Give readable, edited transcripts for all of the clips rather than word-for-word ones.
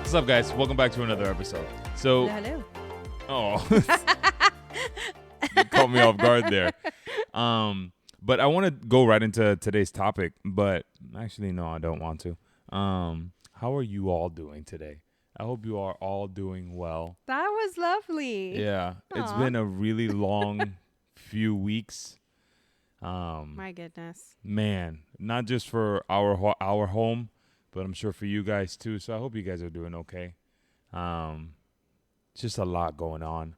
What's up, guys? Welcome back to another episode. So, Hello. oh, you caught me off guard there. But I want to go right into today's topic. But actually, no, I don't want to. How are you all doing today? I hope you are all doing well. That was lovely. Yeah, it's Aw. been a really long few weeks. My goodness. Man, not just for our home, but I'm sure for you guys too. So I hope you guys are doing okay. It's just a lot going on,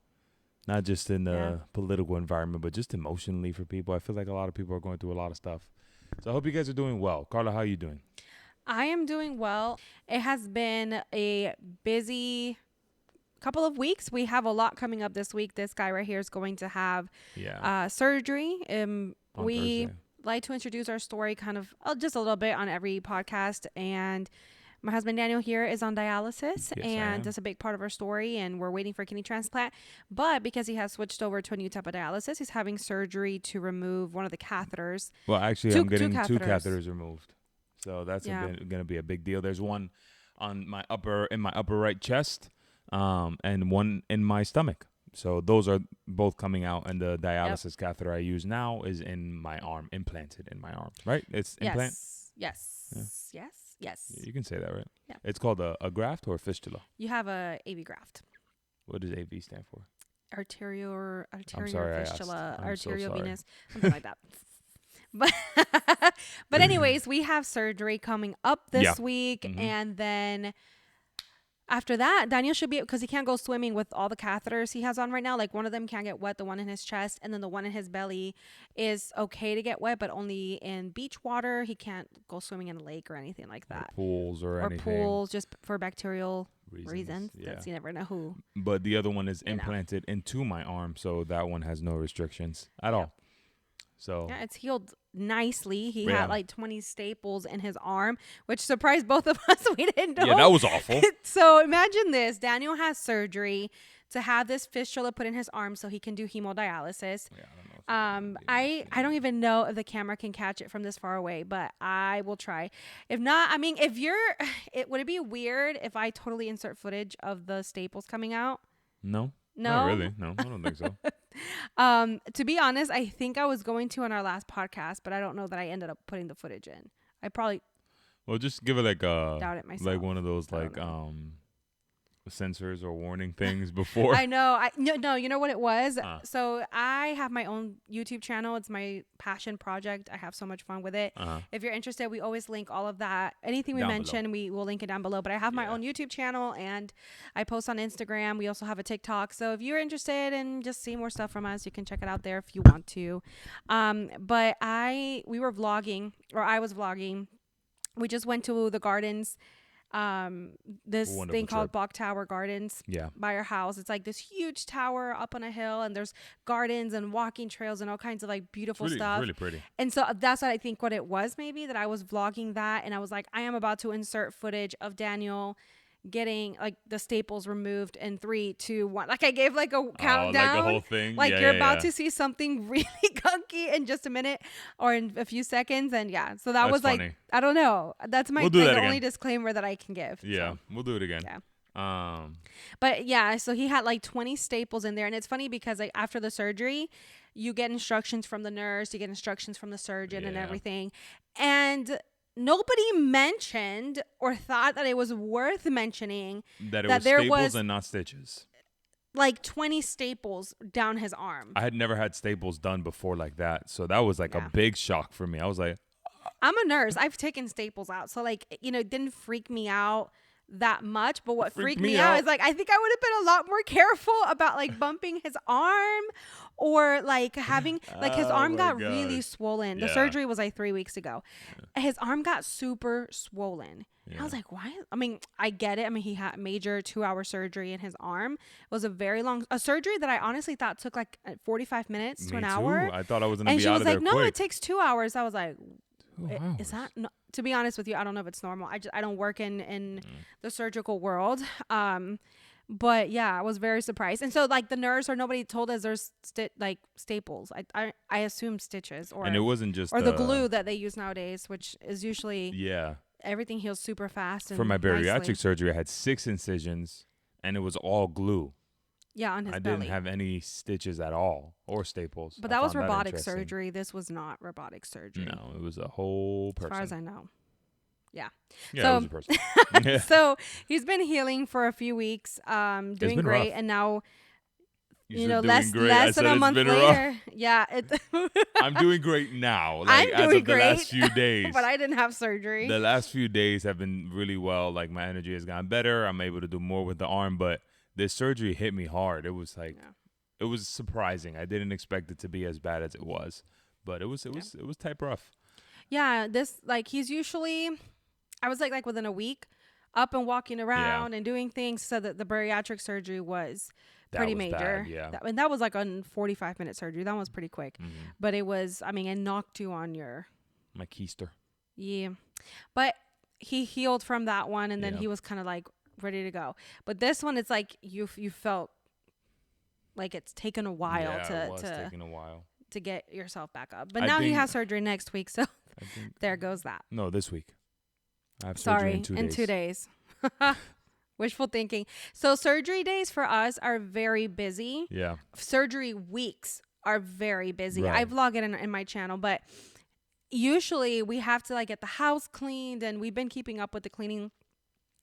not just in the political environment, but just emotionally for people. I feel like a lot of people are going through a lot of stuff. So I hope you guys are doing well. Carla, how are you doing? I am doing well. It has been a busy couple of weeks. We have a lot coming up this week. This guy right here is going to have surgery. On We Thursday. like to introduce our story kind of just a little bit on every podcast. And my husband Daniel here is on dialysis, Yes, I and am. that's a big part of our story. And we're waiting for a kidney transplant. But because he has switched over to a new type of dialysis, he's having surgery to remove one of the catheters. Well, actually, Two I'm getting two catheters. catheters removed, so that's Yeah. going to be a big deal. There's one on my upper right chest, and one in my stomach. So those are both coming out, and the dialysis catheter I use now is in my arm, implanted in my arm. Right? It's implant. Yes. Yeah, you can say that, right? Yeah. It's called a graft or a fistula. You have a AV graft. What does AV stand for? Arterial sorry I asked. fistula, I'm so arterial sorry. venous, something like that. But anyways, we have surgery coming up this week, Mhm. and then after that, Daniel should be, because he can't go swimming with all the catheters he has on right now. Like, one of them can't get wet, the one in his chest, and then the one in his belly is okay to get wet, but only in beach water. He can't go swimming in a lake or anything like that. Or pools or anything. Pools, just for bacterial reasons. Yeah. That's, you never know who. But the other one is You know. implanted into my arm, so that one has no restrictions at all. So Yeah, it's healed nicely. He Yeah. had like 20 staples in his arm, which surprised both of us. We didn't know. yeah, that was awful. So imagine this. Daniel has surgery to have this fistula put in his arm so he can do hemodialysis. Yeah, I don't know. I don't even know if the camera can catch it from this far away, but I will try. If not, I mean, would it be weird if I totally insert footage of the staples coming out? No. No? Not really. No, I don't think so. To be honest, I think I was going to on our last podcast, but I don't know that I ended up putting the footage in. I probably Well, just give it like doubt it myself. like one of those I don't like sensors or warning things before. I know. No, you know what it was? Uh-huh. So I have my own YouTube channel. It's my passion project. I have so much fun with it. Uh-huh. If you're interested, we always link all of that. Anything we Down mention, we will link it down below. But I have my Yeah. own YouTube channel, and I post on Instagram. We also have a TikTok. So if you're interested in just seeing more stuff from us, you can check it out there if you want to. But I was vlogging. We just went to the gardens. This Wonderful thing called trip. Block Tower Gardens Yeah. by our house. It's like this huge tower up on a hill, and there's gardens and walking trails and all kinds of like beautiful It's stuff. really pretty. And so that's what I think what it was, maybe, that I was vlogging that, and I was like, I am about to insert footage of Daniel getting like the staples removed in 3, 2, 1. Like, I gave like a countdown. Like the whole thing. Like, Yeah, you're yeah, about yeah. to see something really gunky in just a minute or in a few seconds. And yeah, so that That's was like, funny. I don't know. That's We'll do like, that the again. only disclaimer that I can give. Yeah, So, we'll do it again. yeah. But yeah, so he had like 20 staples in there. And it's funny because like after the surgery, you get instructions from the nurse, you get instructions from the surgeon and Yeah. everything. And nobody mentioned or thought that it was worth mentioning That it that was there staples was and not stitches. like 20 staples down his arm. I had never had staples done before like that, so that was like Yeah. a big shock for me. I was like, I'm a nurse. I've taken staples out. So like, you know, it didn't freak me out that much. But what freaked me out is like, I think I would have been a lot more careful about like bumping his arm or like having like his Oh arm my got really gosh. swollen. The Yeah. surgery was like 3 weeks ago. His arm got super swollen. I was like, why? I mean, I get it. I mean, he had major 2-hour surgery in his arm. It was a surgery that I honestly thought took like 45 minutes to an hour. I thought I was gonna And be she out was of there like, no, quick. it takes 2 hours. I was like, 2 is hours. that no, to be honest with you, I don't know if it's normal. I don't work in the surgical world. But yeah, I was very surprised. And so like the nurse or nobody told us there's like staples. I assume stitches or And it wasn't just the glue that they use nowadays, which is usually Yeah. everything heals super fast. And For my bariatric nicely. surgery, I had 6 incisions, and it was all glue. Yeah, on his I belly. didn't have any stitches at all or staples. But I that was found robotic interesting. surgery. This was not robotic surgery. No, it was a whole person. As far as I know. Yeah. Yeah, So, it was a person. Yeah. so he's been healing for a few weeks, doing been great, rough. and now You you said know doing less great. I less than said a it's month been later. Yeah, I'm doing great now. I'm Like as doing of the last few days. but I didn't have surgery. The last few days have been really well. Like my energy has gotten better. I'm able to do more with the arm, but this surgery hit me hard. It was like it was surprising. I didn't expect it to be as bad as it was, but it was type rough. Yeah, this like he's usually, I was like within a week, up and walking around and doing things. So that the bariatric surgery was pretty major. Bad, yeah. And that was like a 45-minute surgery. That was pretty quick, Mm-hmm. but it was. I mean, it knocked you on your My keister. Yeah. But he healed from that one, and then Yeah. he was kind of like ready to go. But this one, it's like you felt like it's taken a while it was taking a while. to get yourself back up. But I now he think- has surgery next week, so I think there goes that. no, this week. I have surgery in 2 days. in 2 days. Wishful thinking. So surgery days for us are very busy. Yeah. Surgery weeks are very busy. Right. I vlog it in my channel, but usually we have to like get the house cleaned, and we've been keeping up with the cleaning.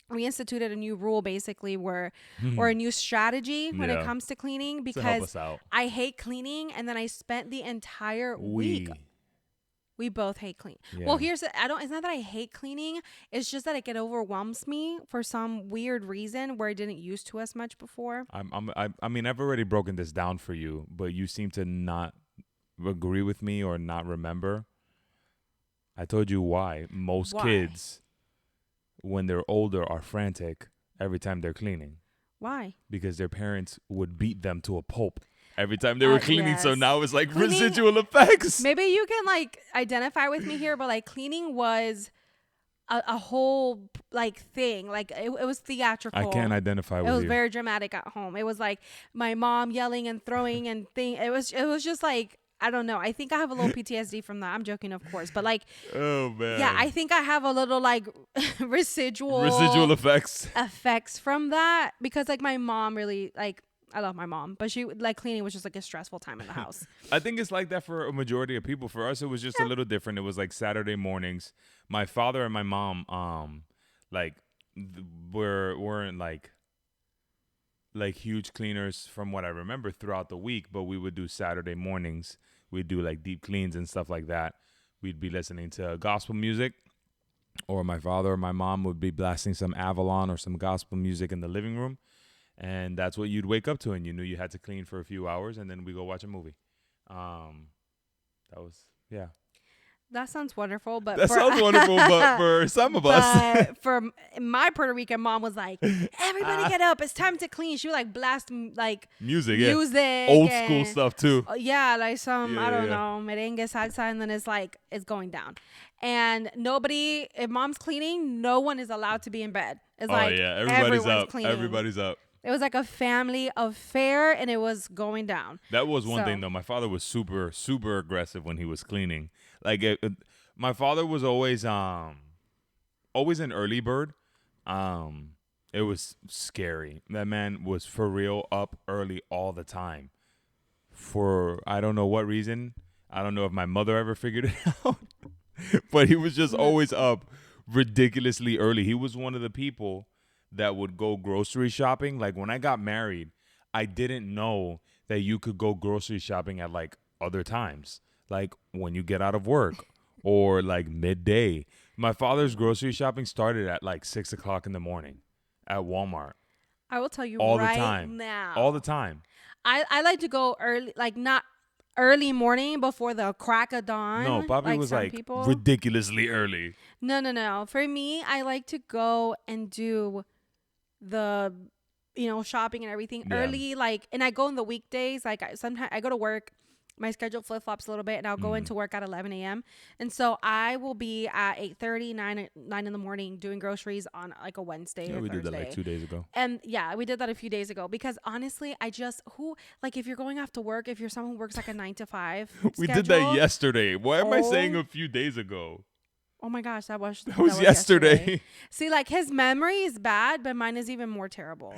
We instituted a new rule basically or a new strategy when it Yeah. comes to cleaning, To help because us out. I hate cleaning, and then I spent the entire week. We both hate clean. Yeah. Well, it's not that I hate cleaning. It's just that it overwhelms me for some weird reason where I didn't used to as much before. I mean, I've already broken this down for you, but you seem to not agree with me or not remember. I told you why. Most kids, when they're older, are frantic every time they're cleaning. Why? Because their parents would beat them to a pulp every time they were cleaning. So Yes. now it's like Cleaning- residual effects. Maybe you can like identify with me here, but like cleaning was a whole like thing. Like it was theatrical. I can't identify with It you. was very dramatic at home. It was like my mom yelling and throwing and thing. It was just like, I don't know. I think I have a little PTSD from that. I'm joking, of course, but like, Oh man. yeah, I think I have a little like residual effects from that, because like my mom really like, I love my mom, but she like cleaning was just like a stressful time in the house. I think it's like that for a majority of people. For us, it was just a little different. It was like Saturday mornings. My father and my mom, weren't like huge cleaners from what I remember throughout the week, but we would do Saturday mornings. We'd do like deep cleans and stuff like that. We'd be listening to gospel music, or my father or my mom would be blasting some Avalon or some gospel music in the living room. And that's what you'd wake up to, and you knew you had to clean for a few hours, and then we go watch a movie. That was, yeah. That sounds wonderful, but That sounds wonderful, but for some of us. But for my Puerto Rican mom was like, everybody get up, it's time to clean. She would like blast like music, old school and, stuff too. Yeah, like some, I don't Yeah. know, merengue, salsa, and then it's like, it's going down. And nobody, if mom's cleaning, no one is allowed to be in bed. It's like, everybody's up. cleaning. Everybody's up. It was like a family affair, and it was going down. That was one So- thing though. My father was super, super aggressive when he was cleaning. Like my father was always an early bird. It was scary. That man was for real up early all the time. For I don't know what reason. I don't know if my mother ever figured it out. But he was just always up ridiculously early. He was one of the people that would go grocery shopping. Like when I got married, I didn't know that you could go grocery shopping at like other times, like when you get out of work or like midday. My father's grocery shopping started at like 6 o'clock in the morning at Walmart. I will tell you All right the time. now. All the time. I like to go early, like not early morning before the crack of dawn. No, Bobby was some like people. ridiculously early. No. For me, I like to go and do the, shopping and everything Yeah. early. Like, and I go on the weekdays. Like sometimes I go to work. My schedule flip-flops a little bit, and I'll go into work at 11 a.m. And so I will be at 8:30, 9 in the morning doing groceries on like a Wednesday Yeah, or we Thursday. did that like 2 days ago. And yeah, we did that a few days ago, because honestly, if you're going off to work, if you're someone who works like a 9 to 5 We schedule, did that yesterday. Why am I saying Oh. a few days ago? Oh my gosh, that was yesterday. See, like his memory is bad, but mine is even more terrible.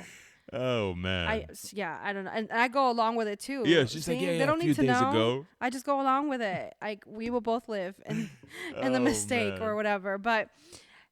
Oh man. I don't know, and I go along with it too. Yeah, she's See, like, yeah, they a don't few need to days know. ago. I just go along with it. Like we will both live in the mistake or whatever. But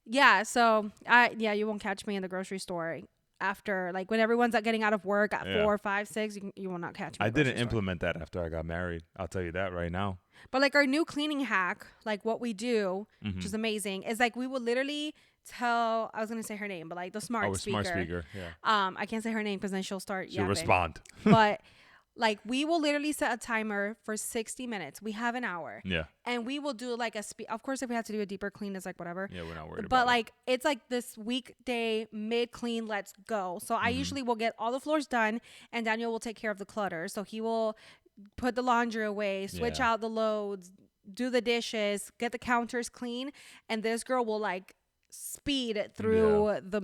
yeah, so you won't catch me in the grocery store after like when everyone's getting out of work at 4, 5, 6. You will not catch me. I didn't implement that after I got married. I'll tell you that right now. But like our new cleaning hack, like what we do, which is amazing, is like we will literally tell. I was gonna say her name, but like the smart speaker. Smart speaker. Yeah. I can't say her name because then she'll She'll respond. But like we will literally set a timer for 60 minutes. We have an hour. Yeah. And we will do like of course, if we have to do a deeper clean, it's like whatever. Yeah, we're not worried about it. But like it's like this weekday mid clean, let's go. So I usually will get all the floors done, and Daniel will take care of the clutter. So he will put the laundry away, switch out the loads, do the dishes, get the counters clean, and this girl will like speed through the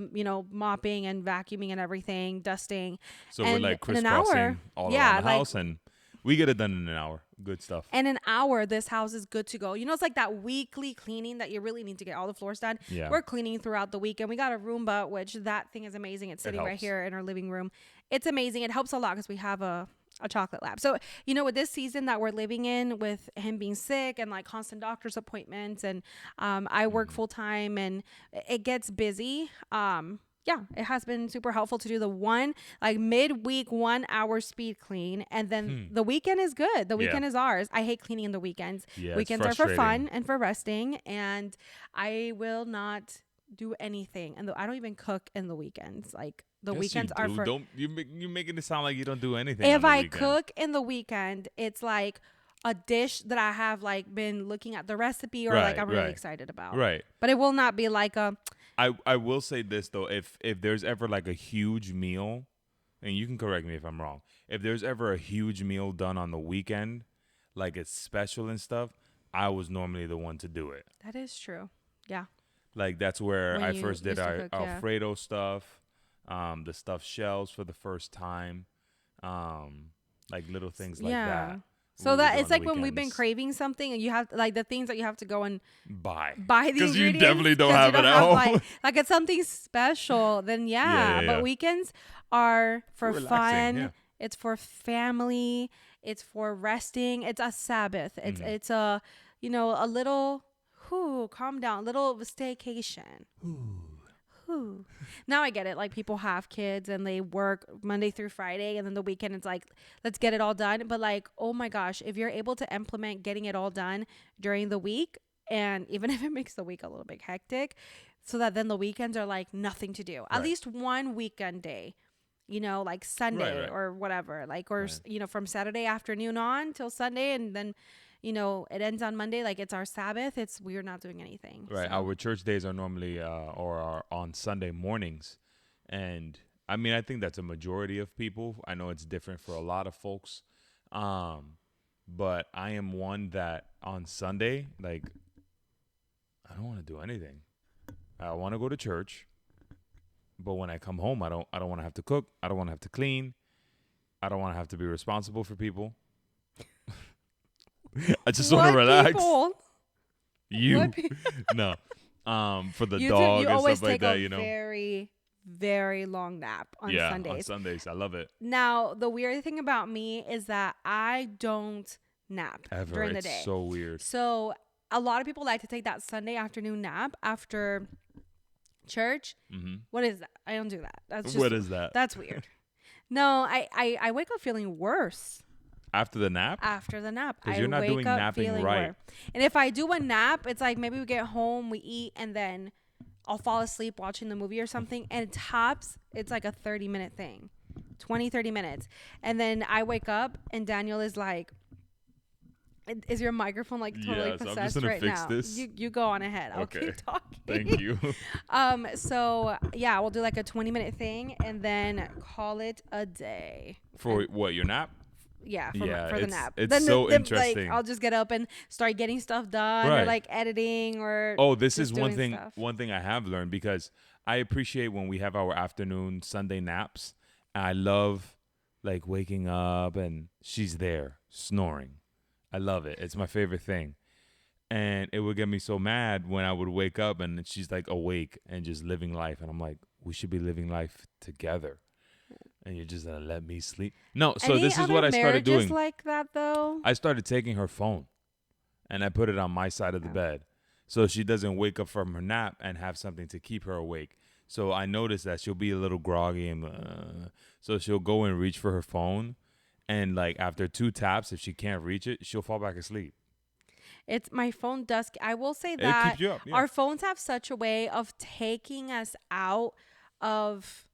mopping and vacuuming and everything, dusting. So we're like crisscrossing all around the house, and we get it done in an hour. Good stuff. In an hour, this house is good to go. You know, it's like that weekly cleaning that you really need to get all the floors done. Yeah. We're cleaning throughout the week, and we got a Roomba, which that thing is amazing. It's sitting right here in our living room. It's amazing. It helps a lot because we have a chocolate lab. So, with this season that we're living in, with him being sick and like constant doctor's appointments, and I work full time and it gets busy. It has been super helpful to do the midweek 1 hour speed clean. And then the weekend is good. The weekend is ours. I hate cleaning in the weekends. Yeah, weekends are for fun and for resting. And I will not do anything. And I don't even cook in the weekends. Like the weekends are for. You're making it sound like you don't do anything. If I cook in the weekend, it's like a dish that I have like been looking at the recipe or like I'm really excited about. Right. But it will not be like a. I will say this though, if there's ever like a huge meal, and you can correct me if I'm wrong, if there's ever a huge meal done on the weekend, like it's special and stuff, I was normally the one to do it. That is true. Yeah. Like that's where I first did our Alfredo stuff, the stuffed shells for the first time, like little things like that. So that it's like when we've been craving something and you have like the things that you have to go and buy the ingredients. Because you definitely don't have it at home. Like it's something special, then But weekends are for fun. Yeah. It's for family. It's for resting. It's a Sabbath. It's a, a little, calm down, little staycation. Now I get it. Like people have kids and they work Monday through Friday, and then the weekend it's like, let's get it all done. But like, oh my gosh, if you're able to implement getting it all done during the week, and even if it makes the week a little bit hectic, so that then the weekends are like nothing to do. At least one weekend day, like Sunday or whatever, like, or, from Saturday afternoon on till Sunday, and then it ends on Monday, like it's our Sabbath. We're not doing anything. Right. So. Our church days are normally or are on Sunday mornings. And I mean, I think that's a majority of people. I know it's different for a lot of folks. But I am one that on Sunday, like, I don't want to do anything. I want to go to church. But when I come home, I don't want to have to cook. I don't want to have to clean. I don't want to have to be responsible for people. I just want to relax. People? No. For the dog and stuff like that, very, very long nap on Sundays. On Sundays. I love it. Now, the weird thing about me is that I don't nap during the day. It's so weird. So a lot of people like to take that Sunday afternoon nap after church. Mm-hmm. What is that? I don't do that. What is that? That's weird. No, I wake up feeling worse. After the nap? After the nap. Because you're not doing napping right. Worse. And if I do a nap, it's like maybe we get home, we eat, and then I'll fall asleep watching the movie or something. And tops, it's like a 30-minute thing. 20, 30 minutes. And then I wake up and Daniel is like, is your microphone like totally possessed I'm just gonna right fix now? This. You go on ahead. I'll keep talking. Thank you. So yeah, we'll do like a 20-minute thing and then call it a day. For what, your nap? Yeah, for the nap. It's then so interesting. Like, I'll just get up and start getting stuff done or like editing or. Oh, this is one thing. Stuff. One thing I have learned, because I appreciate when we have our afternoon Sunday naps. I love like waking up and she's there snoring. I love it. It's my favorite thing. And it would get me so mad when I would wake up and she's like awake and just living life. And I'm like, we should be living life together. And you're just going to let me sleep. No, so Any this is other what I started marriages doing. like that though? I started taking her phone and I put it on my side of the bed so she doesn't wake up from her nap and have something to keep her awake. So I noticed that she'll be a little groggy and so she'll go and reach for her phone, and like after 2 taps, if she can't reach it, she'll fall back asleep. It's my phone does. I will say It that keeps you up. Yeah. our phones have such a way of taking us out of,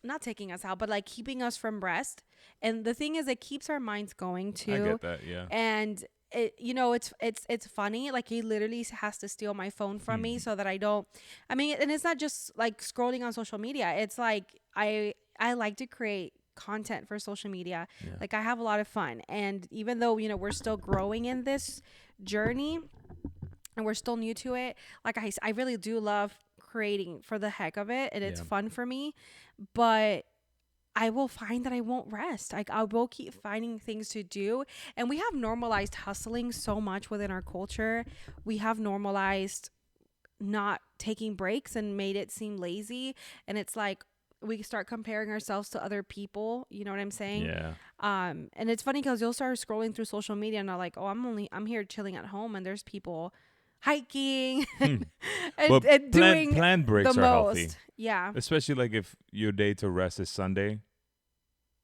not taking us out, but like keeping us from rest. And the thing is, it keeps our minds going too. I get that. Yeah. And it, you know, it's funny. Like he literally has to steal my phone from me so that I don't. I mean, and it's not just like scrolling on social media. It's like I like to create content for social media. Yeah. Like I have a lot of fun, and even though we're still growing in this journey and we're still new to it, like I really do love creating for the heck of it, and it's fun for me. But I will find that I won't rest. Like I will keep finding things to do. And we have normalized hustling so much within our culture. We have normalized not taking breaks and made it seem lazy. And it's like we start comparing ourselves to other people. You know what I'm saying? Yeah. And it's funny because you'll start scrolling through social media and I'm like, oh, I'm here chilling at home, and there's people hiking and doing planned breaks the are most. healthy. Yeah. Especially like if your day to rest is Sunday,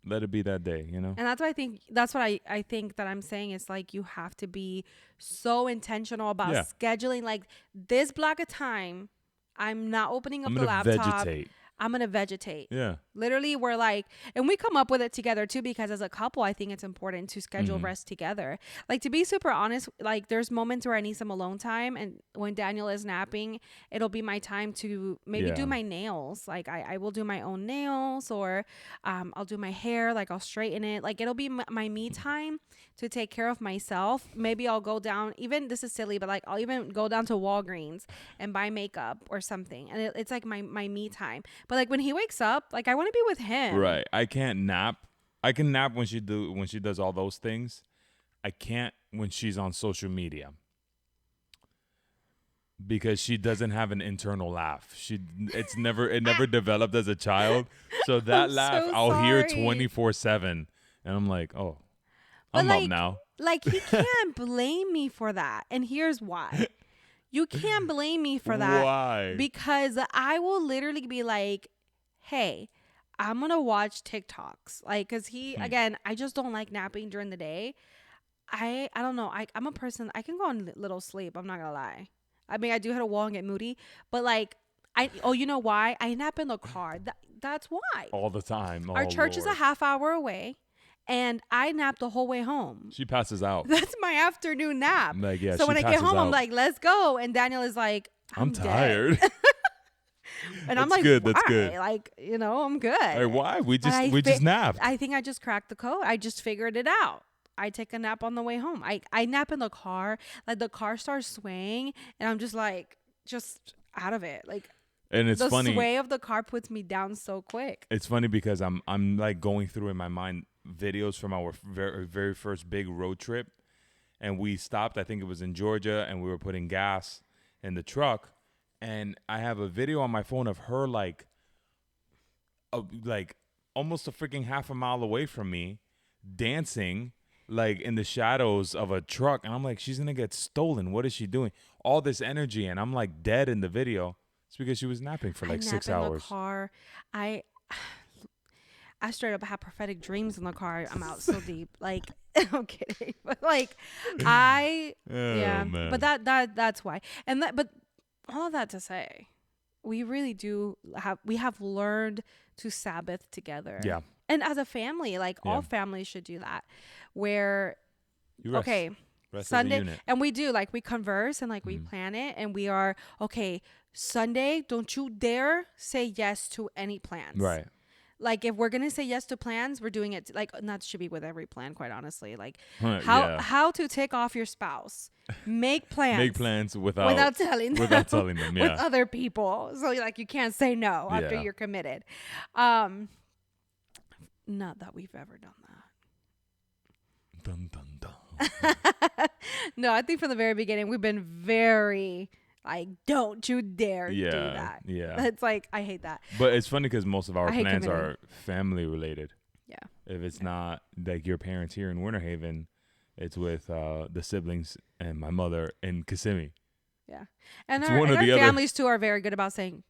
let it be that day, And that's what I think. That's what I think that I'm saying. It's like you have to be so intentional about scheduling. Like this block of time, I'm not opening up I'm the gonna laptop. vegetate. I'm gonna vegetate. Yeah. Literally, we're like, and we come up with it together too, because as a couple, I think it's important to schedule rest together. Like, to be super honest, like there's moments where I need some alone time, and when Daniel is napping, it'll be my time to maybe do my nails. Like I will do my own nails, or I'll do my hair, like I'll straighten it. Like it'll be my me time to take care of myself. Maybe I'll go down, even, this is silly, but like I'll even go down to Walgreens and buy makeup or something, and it's like my me time. But like when he wakes up, like I want to be with him. Right. I can't nap. I can nap when she does all those things. I can't when she's on social media, because she doesn't have an internal laugh. It never developed as a child. So that laugh, I'll hear 24/7, and I'm like, oh, I'm up now. Like he can't blame me for that, and here's why. You can't blame me for that. Why? Because I will literally be like, hey, I'm going to watch TikToks. Like, because again, I just don't like napping during the day. I don't know. I'm a person, I can go on little sleep. I'm not going to lie. I mean, I do hit a wall and get moody. But like, you know why? I nap in the car. That's why. All the time. Our church is a half hour away. And I nap the whole way home. She passes out. That's my afternoon nap. Like, yeah, so when I get home, I'm like, let's go. And Daniel is like, I'm tired. And I'm like, good. why? That's good. Like, I'm good. Like, why? We just napped. I think I just cracked the code. I just figured it out. I take a nap on the way home. I nap in the car. Like the car starts swaying and I'm just like, just out of it. Like, and it's funny. The sway of the car puts me down so quick. It's funny because I'm like going through in my mind videos from our very, very first big road trip, and we stopped, I think it was in Georgia, and we were putting gas in the truck, and I have a video on my phone of her like almost a freaking half a mile away from me, dancing like in the shadows of a truck, and I'm like, she's gonna get stolen. What is she doing? All this energy, and I'm like dead in the video. It's because she was napping for like 6 hours. In the car. I straight up have prophetic dreams in the car. I'm out so deep. Like, I'm kidding. But like, man. But that's why. But all of that to say, we really do have learned to Sabbath together. Yeah. And as a family, like all families should do that. Where, Rest Sunday, and we do, like, we converse and like we plan it, and we are, Sunday, don't you dare say yes to any plans. Right. Like, if we're going to say yes to plans, we're doing it, like, not should be with every plan, quite honestly. Like, how to tick off your spouse. Make plans. Make plans without telling them. Without telling them, with other people. So, like, you can't say no after you're committed. Not that we've ever done that. Dun, dun, dun. No, I think from the very beginning we've been very like, don't you dare do that. Yeah. That's like, I hate that. But it's funny because most of our I hate plans committing. are family related. Yeah. If it's not like your parents here in Winter Haven, it's with the siblings and my mother in Kissimmee. Yeah. And It's our, one and or our the other. families too are very good about saying,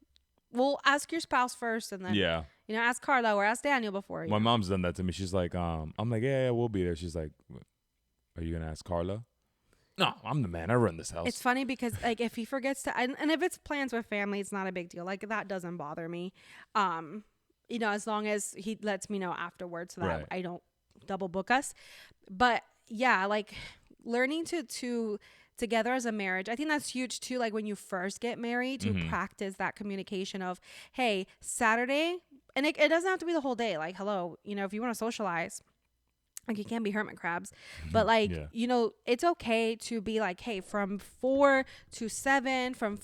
well, ask your spouse first and then, Yeah. ask Carla or ask Daniel before. My mom's done that to me. She's like, I'm like, yeah, we'll be there. She's like, are you going to ask Carla? No, I'm the man. I run this house. It's funny because like if he forgets to, and if it's plans with family, it's not a big deal. Like that doesn't bother me. As long as he lets me know afterwards so that Right. I don't double book us. But yeah, like learning to together as a marriage, I think that's huge too. Like when you first get married, to practice that communication of, hey, Saturday, and it doesn't have to be the whole day. Like, hello, if you want to socialize, like you can't be hermit crabs, but like, it's okay to be like, hey, from 4 to 7, from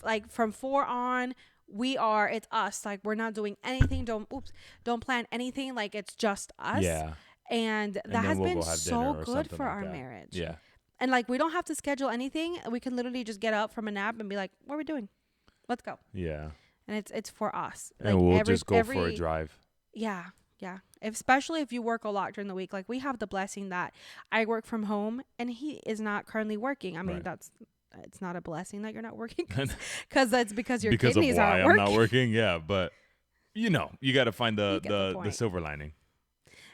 4 on, it's us. Like we're not doing anything. Don't plan anything. Like it's just us. Yeah. And that then has we'll been go have so dinner or good something for like our that. marriage. Yeah. And like, we don't have to schedule anything. We can literally just get up from a nap and be like, what are we doing? Let's go. Yeah. And it's for us. And like we'll just go for a drive. Yeah. Yeah. Especially if you work a lot during the week. Like we have the blessing that I work from home and he is not currently working. I mean, it's not a blessing that you're not working because that's because your kidneys aren't working. I'm not working. Yeah. But you got to find the silver lining.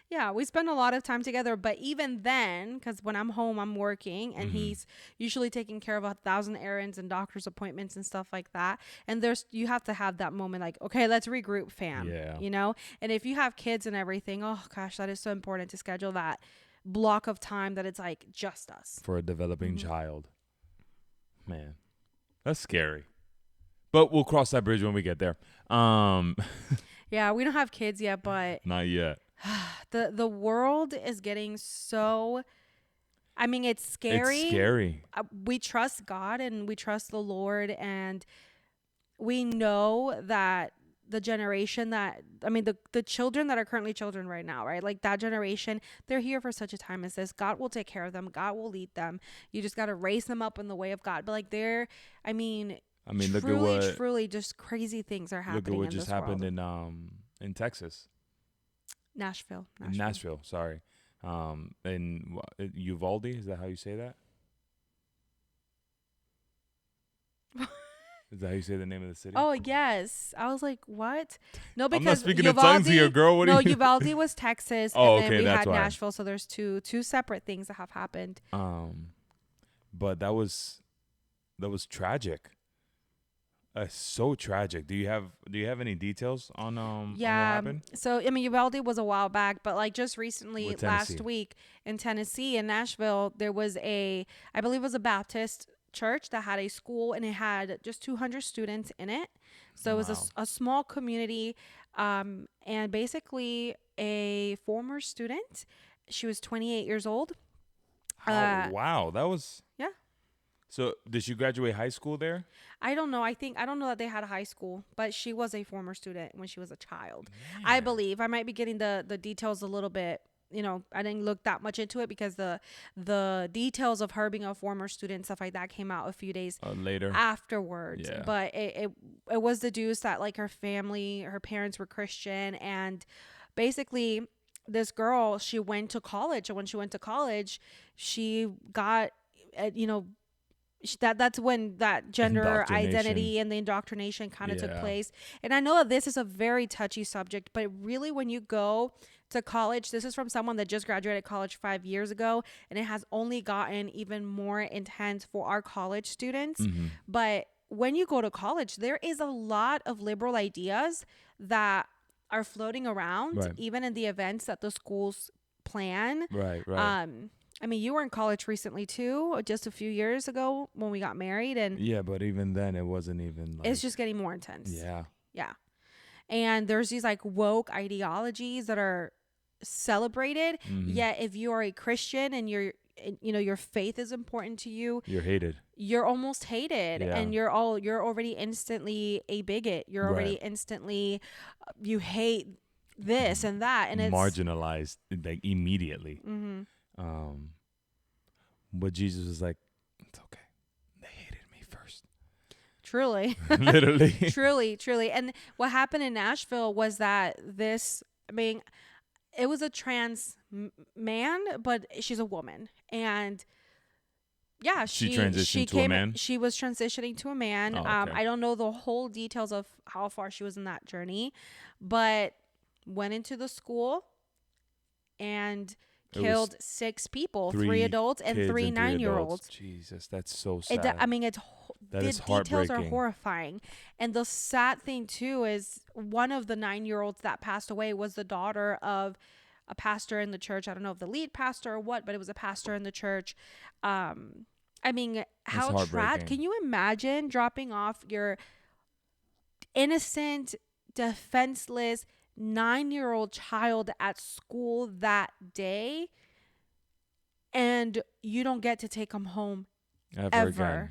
Yeah, we spend a lot of time together, but even then, because when I'm home, I'm working, and he's usually taking care of 1,000 errands and doctor's appointments and stuff like that. And you have to have that moment, like, okay, let's regroup, fam. Yeah. And if you have kids and everything, oh gosh, that is so important to schedule that block of time that it's like just us for a developing child. Man, that's scary. But we'll cross that bridge when we get there. Yeah, we don't have kids yet, but not yet. The world is getting so, I mean, it's scary. It's scary. We trust God and we trust the Lord, and we know that the generation the children that are currently children right now, right? Like that generation, they're here for such a time as this. God will take care of them. God will lead them. You just got to raise them up in the way of God. But like truly just crazy things are happening. Look at what just happened world. In Texas. Nashville. Sorry. In Uvalde, is that how you say that? Is that how you say the name of the city? Oh, yes. I was like, what? No, because I'm not speaking in tongues here, girl. What Uvalde was Texas, and then we had Nashville, so there's two separate things that have happened. But that was tragic. So tragic. Do you have any details on on what happened? So I mean, Uvalde was a while back, but like just recently, last week in Tennessee, in Nashville, there was I believe it was a Baptist church that had a school, and it had just 200 students in it. So it was a small community, and basically a former student. She was 28 years old. Wow, that was yeah. So did she graduate high school there? I don't know. I don't know that they had a high school, but she was a former student when she was a child. Man. I believe. I might be getting the details a little bit. I didn't look that much into it because the details of her being a former student, stuff like that, came out a few days later afterwards. Yeah. But it was deduced that like her parents were Christian, and basically this girl, she went to college, and when she went to college, she got that's when that gender identity and the indoctrination kind of took place. And I know that this is a very touchy subject, but really when you go to college, this is from someone that just graduated college 5 years ago, and it has only gotten even more intense for our college students. But when you go to college, there is a lot of liberal ideas that are floating around, even in the events that the schools plan. Right. I mean, you were in college recently too, just a few years ago when we got married, and yeah, but even then, it wasn't even. It's just getting more intense. Yeah. And there's these like woke ideologies that are celebrated. Yet, if you are a Christian and your faith is important to you, you're hated. You're almost hated, and you're already instantly a bigot. You're already instantly you hate this and that, and it's marginalized like immediately. But Jesus was like, Truly. Literally. Truly. And what happened in Nashville was that this, I mean, it was a trans man, but she's a woman. And yeah, She she transitioned to a came, man. she was transitioning to a man. Oh, okay. I don't know the whole details of how far she was in that journey, but went into the school and It was killed 6 people, 3 3 adults and kids three and 3 adults. 9-year-olds. Jesus, that's so I sad. mean, That the is details are heartbreaking. horrifying. And the sad thing too is one of the 9-year-olds that passed away was the daughter of a pastor in the church. I don't know if the lead pastor or what, but it was a pastor in the church. I mean, It's how tragic. heartbreaking. Can you imagine dropping off your innocent, defenseless 9-year-old child at school that day and you don't get to take them home Ever ever? again.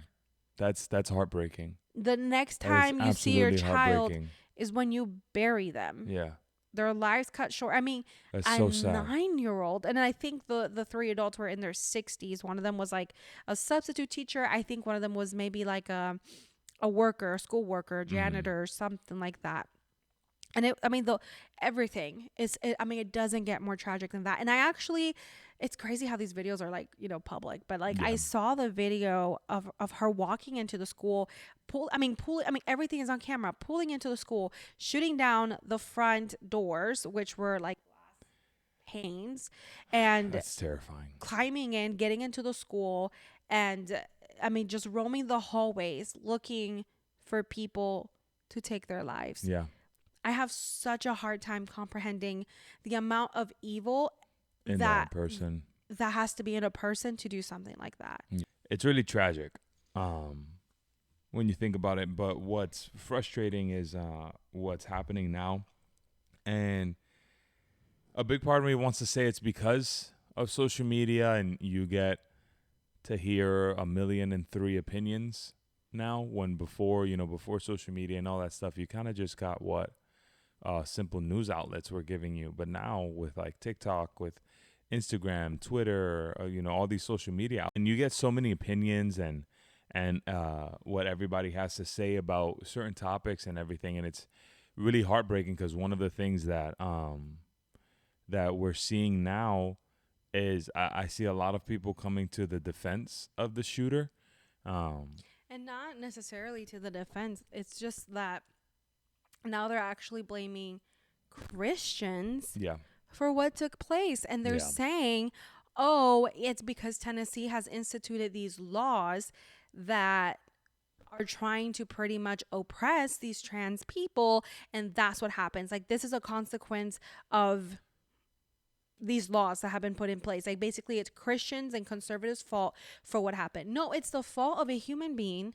That's heartbreaking. The next That is time you see your absolutely child heartbreaking. is when you bury them. Yeah. Their lives cut short. I mean, That's a so sad. 9-year-old, and I think the 3 adults were in their 60s. One of them was like a substitute teacher. I think one of them was maybe like a worker, a school worker, Mhm. janitor, or something like that. And I mean, everything is, I mean, it doesn't get more tragic than that. And I actually, it's crazy how these videos are like, public, but like I Yeah. saw the video of her walking into the school, I mean, everything is on camera, pulling into the school, shooting down the front doors, which were like panes, and That's terrifying. climbing in, getting into the school, and I mean, just roaming the hallways, looking for people to take their lives. Yeah. I have such a hard time comprehending the amount of evil In that that person. that has to be in a person to do something like that. It's really tragic. When you think about it, but what's frustrating is what's happening now. And a big part of me wants to say it's because of social media and you get to hear 1,000,003 opinions now, when before, before social media and all that stuff, you kind of just got what simple news outlets were giving you. But now with like TikTok, with Instagram, Twitter, all these social media, and you get so many opinions and what everybody has to say about certain topics and everything. And it's really heartbreaking because one of the things that that we're seeing now is I see a lot of people coming to the defense of the shooter. And not necessarily to the defense. It's just that now they're actually blaming Christians Yeah. for what took place. And they're Yeah. saying, oh, it's because Tennessee has instituted these laws that are trying to pretty much oppress these trans people. And that's what happens. Like, this is a consequence of these laws that have been put in place. Like, basically, it's Christians and conservatives' fault for what happened. No, it's the fault of a human being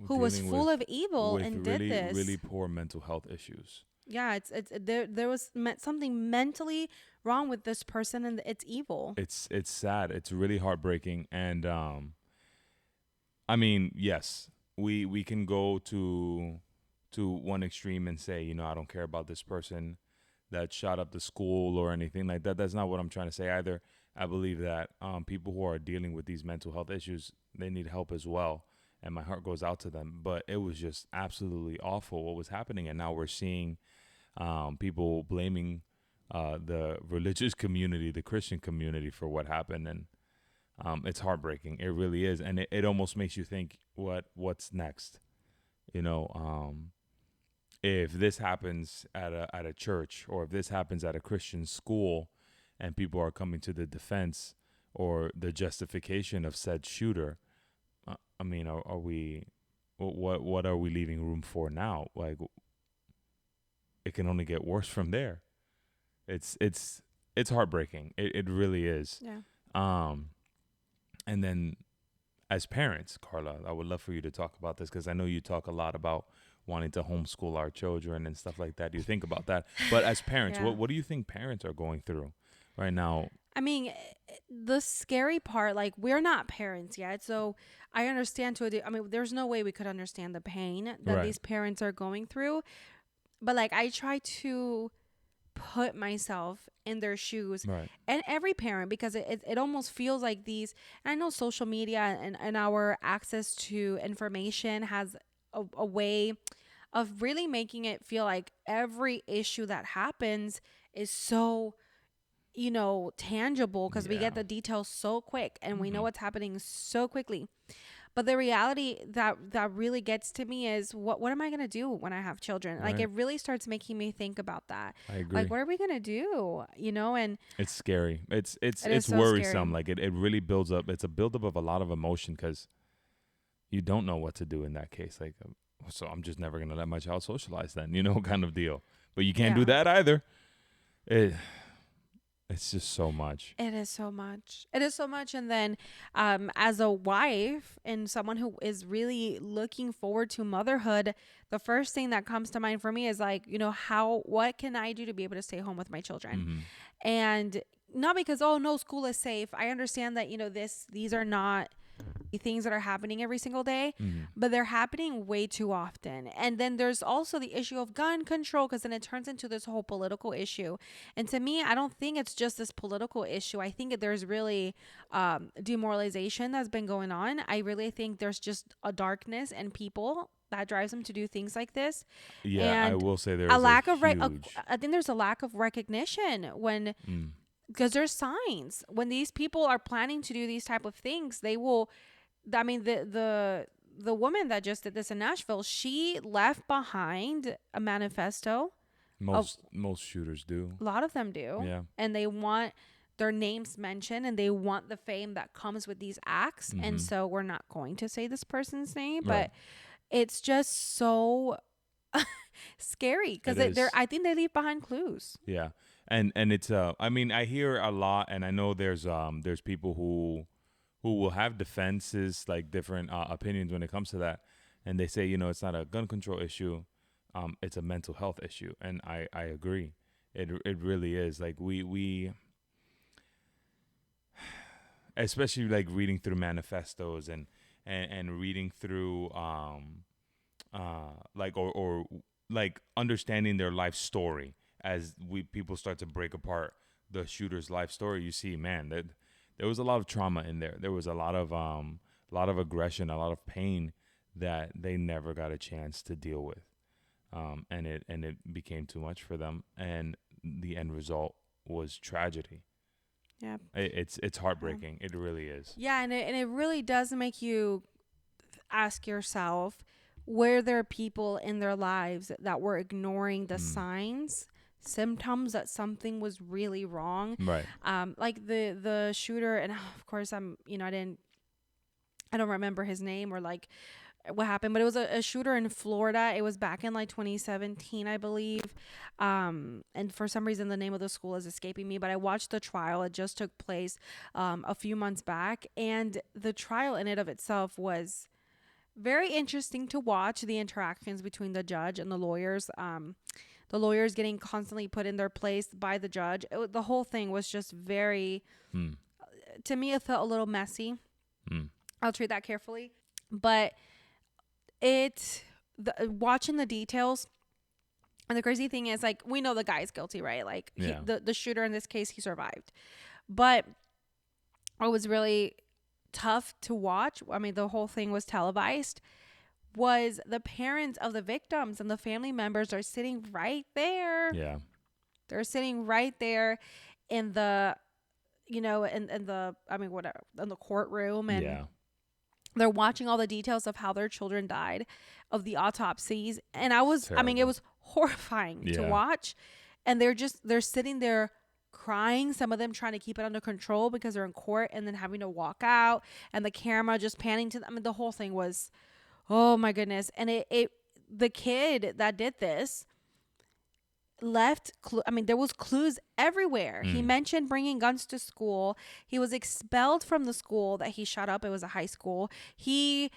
who was Dealing full with of evil and really, did this. really poor mental health issues. Yeah, it's there was something mentally wrong with this person, and it's evil. It's sad. It's really heartbreaking. And I mean, yes, we can go to one extreme and say, I don't care about this person that shot up the school or anything like that. That's not what I'm trying to say either. I believe that people who are dealing with these mental health issues, they need help as well. And my heart goes out to them. But it was just absolutely awful what was happening. And now we're seeing people blaming the religious community, the Christian community, for what happened. And it's heartbreaking. It really is. And it almost makes you think, what's next? If this happens at a church, or if this happens at a Christian school and people are coming to the defense or the justification of said shooter, I mean, are we, what are we leaving room for now? Like, it can only get worse from there. It's heartbreaking. It really is. Yeah. And then as parents, Carla, I would love for you to talk about this, because I know you talk a lot about wanting to homeschool our children and stuff like that. You think about that. But as parents, Yeah. what do you think parents are going through right now? I mean, the scary part, like, we're not parents yet, so I understand I mean, there's no way we could understand the pain that Right. these parents are going through. But like, I try to put myself in their shoes, Right. and every parent, because it almost feels like these, and I know social media and our access to information has a way of really making it feel like every issue that happens is so, tangible, because we Yeah. get the details so quick and we know Hmm. what's happening so quickly. But the reality that really gets to me is, what am I going to do when I have children? Like, Right. it really starts making me think about that. I Like, agree. what are we going to do? And It's scary. It's it is it's so scary. worrisome. Like it really builds up. It's a buildup of a lot of emotion because you don't know what to do in that case. Like, so I'm just never gonna let my child socialize then, kind of deal. But you can't do Yeah. that either. It it's just so much. It is so much. It is so much. And then, as a wife and someone who is really looking forward to motherhood, the first thing that comes to mind for me is like, what can I do to be able to stay home with my children? Mm-hmm. And not because, oh no, school is safe. I understand that, these are not things that are happening every single day, Mm-hmm. but they're happening way too often. And then there's also the issue of gun control, because then it turns into this whole political issue. And to me, I don't think it's just this political issue. I think that there's really demoralization that's been going on. I really think there's just a darkness in people that drives them to do things like this. Yeah, I And will say there a is a lack of huge. I think there's a lack of recognition when, Mm, because there's signs when these people are planning to do these type of things. They will, I mean, the woman that just did this in Nashville, she left behind a manifesto. Of most shooters do. A lot of them do, Yeah. and they want their names mentioned, and they want the fame that comes with these acts. And Mm-hmm. so we're not going to say this person's name, Right. but it's just so scary, because It they're, is. I think they leave behind clues. Yeah. And it's I mean I hear a lot, and I know there's people who will have defenses, like different opinions when it comes to that, and they say it's not a gun control issue, it's a mental health issue, and I agree. It really is. Like we especially like reading through manifestos and reading through like or like understanding their life story as we people start to break apart the shooter's life story. You see, man, that there was a lot of trauma in there. There was a lot of aggression, a lot of pain that they never got a chance to deal with, and it became too much for them, and the end result was tragedy. Yeah. It's heartbreaking. It really is. Yeah, and it really does make you ask yourself, were there people in their lives that were ignoring the Mm. signs, symptoms that something was really wrong? Right. Like the shooter, and of course I don't remember his name or like what happened, but it was a shooter in Florida. It was back in like 2017, I believe. And for some reason, the name of the school is escaping me, but I watched the trial. It just took place a few months back. And the trial in and of itself was very interesting to watch, the interactions between the judge and the lawyers. The lawyers getting constantly put in their place by the judge. The whole thing was just very, Mm. to me, it felt a little messy. Mm. I'll treat that carefully. But watching the details, and the crazy thing is, like, we know the guy's guilty, right? Like, Yeah. the shooter in this case, he survived. But what was really tough to watch, I mean, the whole thing was televised, was the parents of the victims and the family members are sitting right there. Yeah. They're sitting right there in the, in the, I mean, whatever, in the courtroom, and Yeah. they're watching all the details of how their children died, of the autopsies. And I mean, it Terrible. was horrifying to Yeah. watch. And they're sitting there crying, some of them trying to keep it under control because they're in court, and then having to walk out, and the camera just panning to them. I mean, the whole thing was, oh my goodness. And the kid that did this left I mean, there was clues everywhere. He Mm. mentioned bringing guns to school. He was expelled from the school that he shot up. It was a high school. He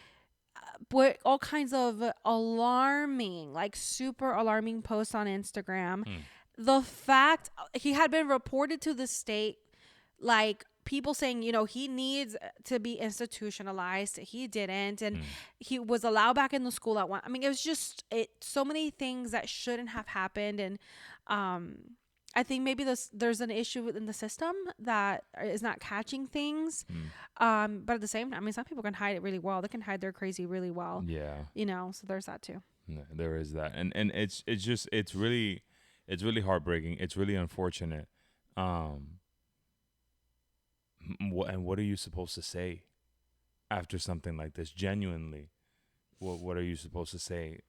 put all kinds of alarming, like super alarming posts on Instagram. Mm. The fact he had been reported to the state, like people saying, he needs to be institutionalized. He didn't, and Mm. he was allowed back in the school at one. I mean, it was just so many things that shouldn't have happened. And I think maybe there's an issue within the system that is not catching things. Mm. But at the same time, I mean, some people can hide it really well. They can hide their crazy really well, Yeah. so there's that too. Yeah, there is that, and it's just it's really heartbreaking. It's really unfortunate. Um, what are you supposed to say after something like this? Genuinely, what are you supposed to say?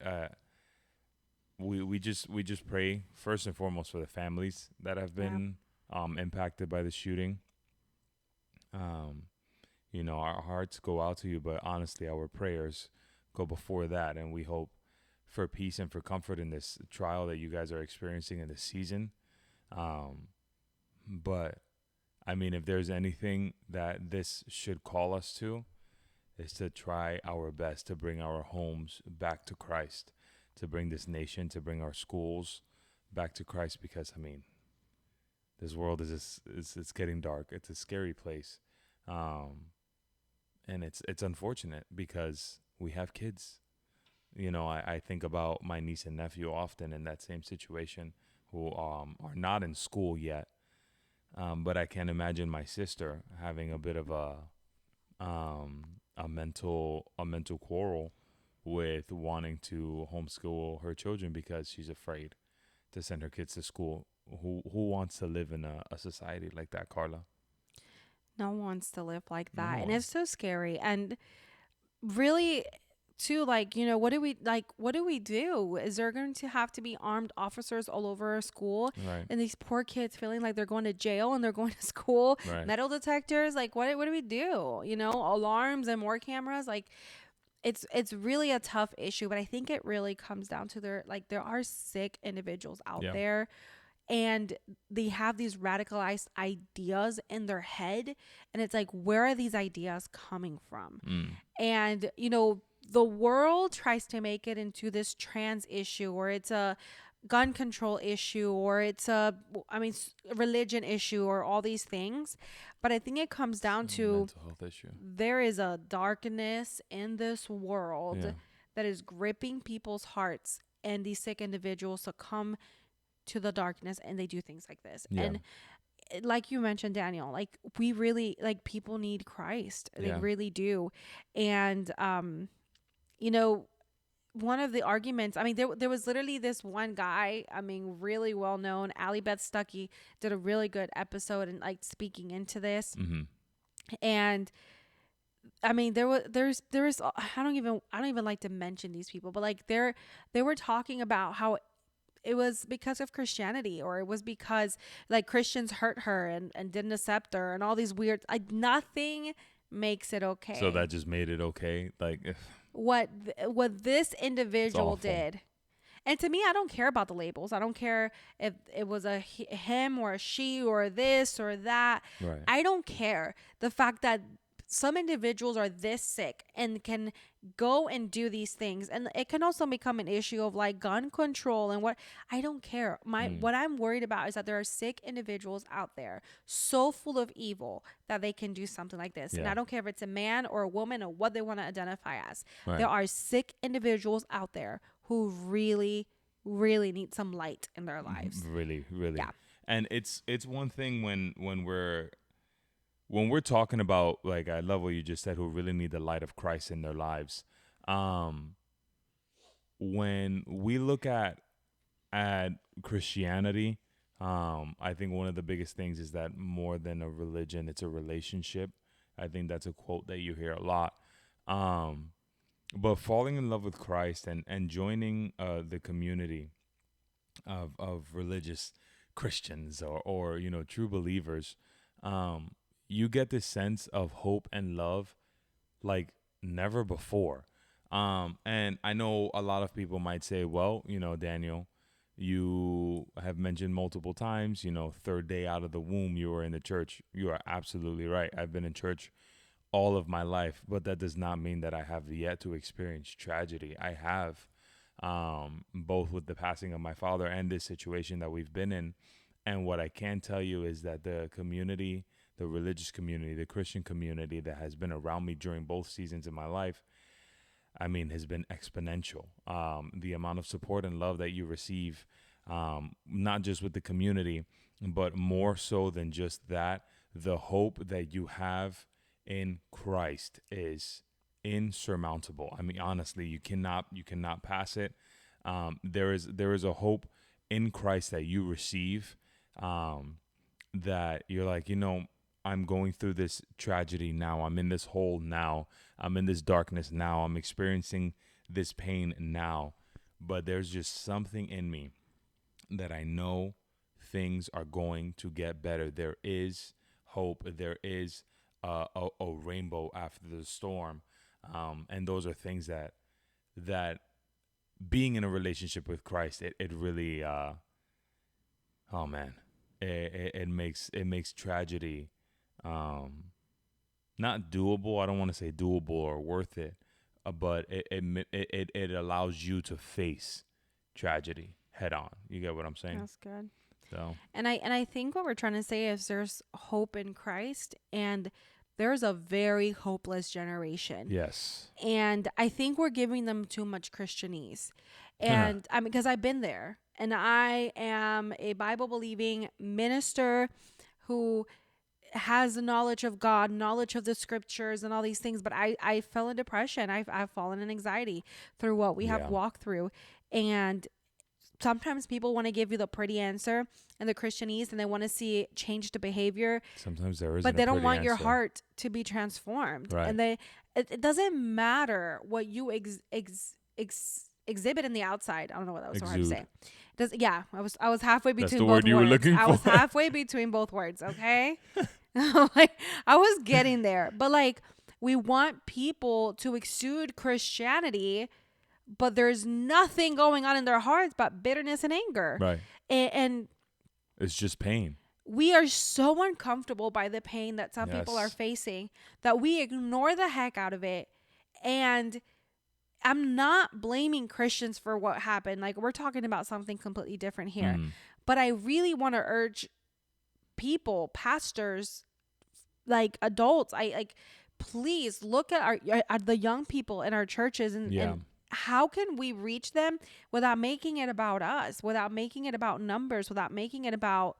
We just pray first and foremost for the families that have Yeah. been impacted by the shooting. Um, our hearts go out to you, but honestly, our prayers go before that, and we hope for peace and for comfort in this trial that you guys are experiencing in this season. Um, but I mean, if there's anything that this should call us to, is to try our best to bring our homes back to Christ, to bring this nation, to bring our schools back to Christ. Because I mean, this world it's getting dark. It's a scary place, and it's unfortunate because we have kids. I think about my niece and nephew often in that same situation who are not in school yet. But I can't imagine my sister having a bit of a mental quarrel with wanting to homeschool her children because she's afraid to send her kids to school. Who wants to live in a society like that, Carla? No one wants to live like No that, and one. it's so scary. And really, too, like, what do we do? Is there going to have to be armed officers all over our school, Right. and these poor kids feeling like they're going to jail and they're going to school? Right. Metal detectors, like, what do we do? Alarms and more cameras, like, it's really a tough issue. But I think it really comes down to there are sick individuals out Yeah. there, and they have these radicalized ideas in their head, and it's like, where are these ideas coming from? Mm. And the world tries to make it into this trans issue, or it's a gun control issue, or it's religion issue, or all these things. But I think it comes It's down a to, mental health issue. there is a darkness in this Yeah. world that is gripping people's hearts, and these sick individuals succumb to the darkness, and they do things like this. Yeah. And like you mentioned, Daniel, like, we really, like, people need Christ. They Yeah. really do. And you know one of the arguments, I mean, there was literally this one guy, I mean, really well known, Allie Beth Stuckey, did a really good episode and, like, speaking into this. Mm-hmm. And I mean, there was I don't even like to mention these people, but, like, they were talking about how it was because of Christianity, or it was because, like, Christians hurt her and didn't accept her, and all these weird, like, nothing makes it okay. So that just made it okay. Like, What this individual awful. did. And to me, I don't care about the labels. I don't care if it was a him or a she or this or that. Right. I don't care. The fact that some individuals are this sick and can go and do these things, and it can also become an issue of, like, gun control and what. I don't care. What I'm worried about is that there are sick individuals out there so full of evil that they can do something like this. And Yeah. I don't care if it's a man or a woman or what they want to identify as. Right. There are sick individuals out there who really, really need some light in their lives. Really, really. Yeah. And it's one thing when we're talking about, like, I love what you just said, who really need the light of Christ in their lives. When we look at Christianity, I think one of the biggest things is that more than a religion, it's a relationship. I think that's a quote that you hear a lot. But falling in love with Christ and joining the community of religious Christians or true believers, you get this sense of hope and love like never before. And I know a lot of people might say, well, Daniel, you have mentioned multiple times, third day out of the womb, you were in the church. You are absolutely right. I've been in church all of my life, but that does not mean that I have yet to experience tragedy. I have, both with the passing of my father and this situation that we've been in. And what I can tell you is that the community, the religious community, the Christian community that has been around me during both seasons of my life, I mean, has been exponential. The amount of support and love that you receive not just with the community, but more so than just that, the hope that you have in Christ is insurmountable. I mean, honestly, you cannot pass it. There is a hope in Christ that you receive, that you're like, I'm going through this tragedy now. I'm in this hole now. I'm in this darkness now. I'm experiencing this pain now. But there's just something in me that I know things are going to get better. There is hope. There is a rainbow after the storm. And those are things that being in a relationship with Christ, it really, oh man, it makes tragedy, not doable. I don't want to say doable or worth it, but it allows you to face tragedy head on. You get what I'm saying? That's good. So, And I think what we're trying to say is there's hope in Christ, and there's a very hopeless generation. yes. And I think we're giving them too much Christianese. And I mean, because I've been there, and I am a Bible believing minister who has the knowledge of God, knowledge of the scriptures and all these things. But I fell in depression. I've fallen in anxiety through what we have walked through. And sometimes people want to give you the pretty answer and the Christianese, and they want to see change the behavior. Sometimes there is, but they don't want your heart to be transformed. Right. And it doesn't matter what you exhibit in the outside. I don't know what that was so hard to say. I was halfway between That's the both word you were words. looking I was for. halfway between both words. Okay, like I was getting there, but like we want people to exude Christianity, but there's nothing going on in their hearts but bitterness and anger. Right. And It's just pain. we are so uncomfortable by the pain that some people are Yes. facing that we ignore the heck out of it. And I'm not blaming Christians for what happened. Like, we're talking about something completely different here. But I really want to urge people, pastors, like adults, please look at the young people in our churches and how can we reach them without making it about us, without making it about numbers, without making it about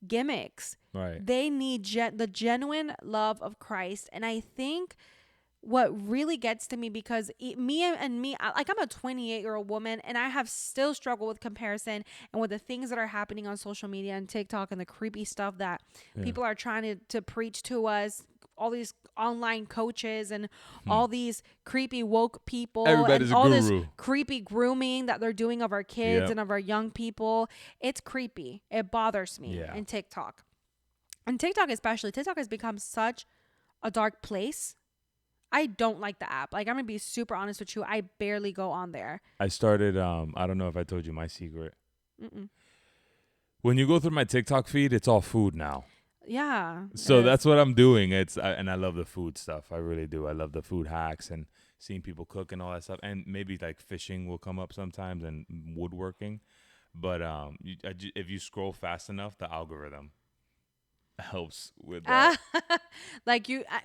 gimmicks. Right. They need the genuine love of Christ. And I think what really gets to me, because I'm a 28-year-old woman, and I have still struggled with comparison and with the things that are happening on social media and TikTok and the creepy stuff that people are trying to preach to us, all these online coaches and all these creepy woke people. Everybody's and all a guru. this creepy grooming that they're doing of our kids and of our young people. It's creepy. It bothers me in TikTok. And TikTok especially. TikTok has become such a dark place. I don't like the app. Like, I'm going to be super honest with you. I barely go on there. I started, I don't know if I told you my secret. Mm-mm. When you go through my TikTok feed, it's all food now. Yeah. So that's what I'm doing. And I love the food stuff. I really do. I love the food hacks and seeing people cook and all that stuff. And maybe like fishing will come up sometimes and woodworking. But if you scroll fast enough, the algorithm helps with that.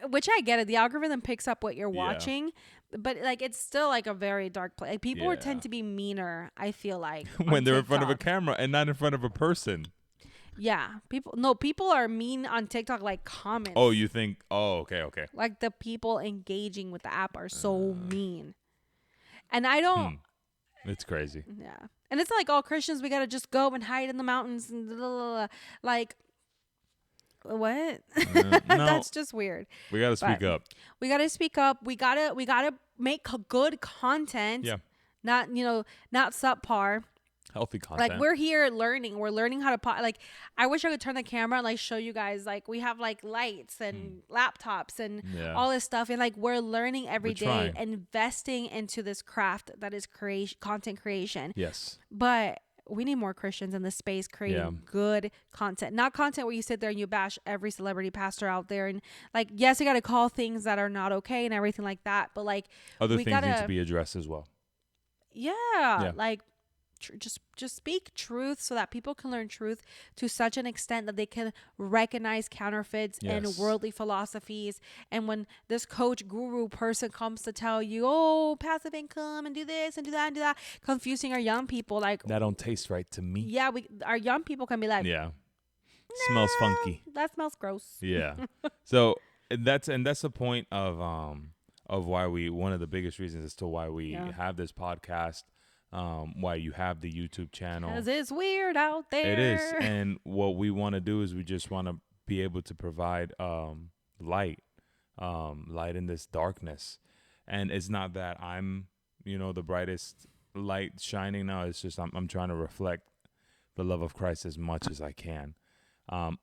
Which I get it. The algorithm picks up what you're watching, but like it's still like a very dark place. Like, people tend to be meaner, I feel like, when they're in front of a camera and not in front of a person. Yeah, people are mean on TikTok, like comments. Oh, you think? Oh, okay. Like the people engaging with the app are so mean, and I don't. It's crazy. Yeah, and it's not like all Christians we gotta just go and hide in the mountains and blah, blah, blah. Like. What? No, That's just weird. We gotta speak up. We gotta speak up. We gotta make good content. Yeah. Not subpar. Healthy content. Like, we're here learning. We're learning how to like. I wish I could turn the camera and like show you guys. Like, we have like lights and laptops and all this stuff, and like we're learning every day, investing into this craft that is content creation. Yes. But we need more Christians in this space creating good content, not content where you sit there and you bash every celebrity pastor out there. And like, yes, you got to call things that are not okay and everything like that. But like, other things need to be addressed as well. Yeah. Like, just speak truth so that people can learn truth to such an extent that they can recognize counterfeits and Yes. worldly philosophies. And when this coach guru person comes to tell you, oh, passive income and do this and do that and do that, confusing our young people, like, That don't taste right to me. yeah, our young people can be like, Yeah. Smells funky. that smells gross. Yeah. So that's the point of why we, one of the biggest reasons as to why we Yeah. have this podcast, why you have the YouTube channel. Because it's weird out there. It is. And what we want to do is we just want to be able to provide light, light in this darkness. And it's not that I'm, the brightest light shining now. It's just I'm trying to reflect the love of Christ as much as I can.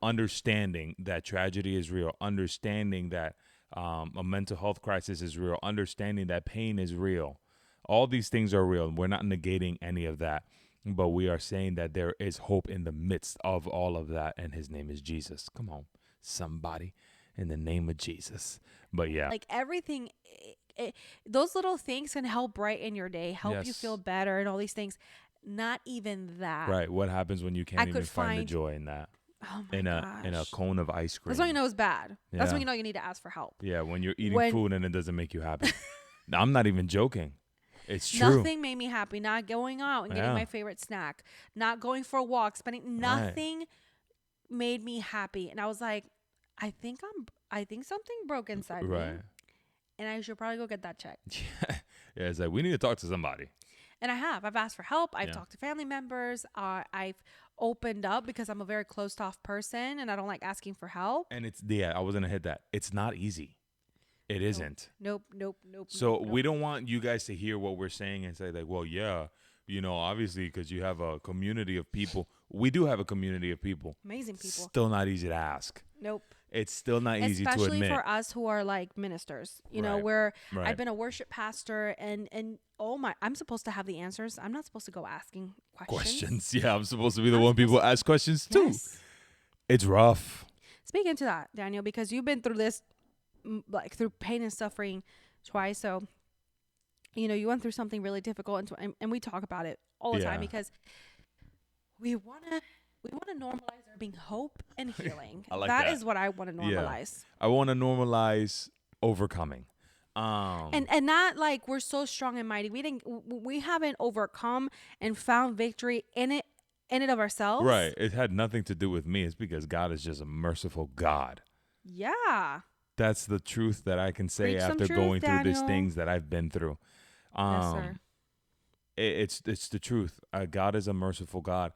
Understanding that tragedy is real, understanding that a mental health crisis is real, understanding that pain is real. All these things are real. We're not negating any of that, but we are saying that there is hope in the midst of all of that, and his name is Jesus. Come on, somebody, in the name of Jesus. But yeah. Like everything, those little things can help brighten your day, help you feel better and all these things. Not even that. Right. What happens when you can't even find the joy in that? Oh my gosh. In a cone of ice cream. That's when you know it's bad. Yeah. That's when you know you need to ask for help. Yeah, when you're eating food and it doesn't make you happy. I'm not even joking. It's true. Nothing made me happy. Not going out and getting my favorite snack. Not going for a walk. Spending nothing made me happy. And I was like, I think something broke inside me. And I should probably go get that checked. Yeah, it's like we need to talk to somebody. And I've asked for help. I've talked to family members. I've opened up because I'm a very closed off person and I don't like asking for help. And I was going to hit that. It's not easy. It isn't. Nope. So we don't want you guys to hear what we're saying and say like, well, yeah, obviously because you have a community of people. We do have a community of people. Amazing people. Still not easy to ask. Nope. It's still not easy to admit. Especially for us who are like ministers, where I've been a worship pastor and I'm supposed to have the answers. I'm not supposed to go asking questions. Yeah, I'm supposed to be the one people ask questions too. Yes. It's rough. Speaking to that, Daniel, because you've been through this, like through pain and suffering twice. So, you went through something really difficult and we talk about it all the time because we want to normalize there being hope and healing. I like that is what I want to normalize. I want to normalize overcoming. And not like we're so strong and mighty. We haven't overcome and found victory in it of ourselves. Right. It had nothing to do with me. It's because God is just a merciful God. Yeah. That's the truth that I can say after going through these things that I've been through. Yes, sir. It's the truth. God is a merciful God.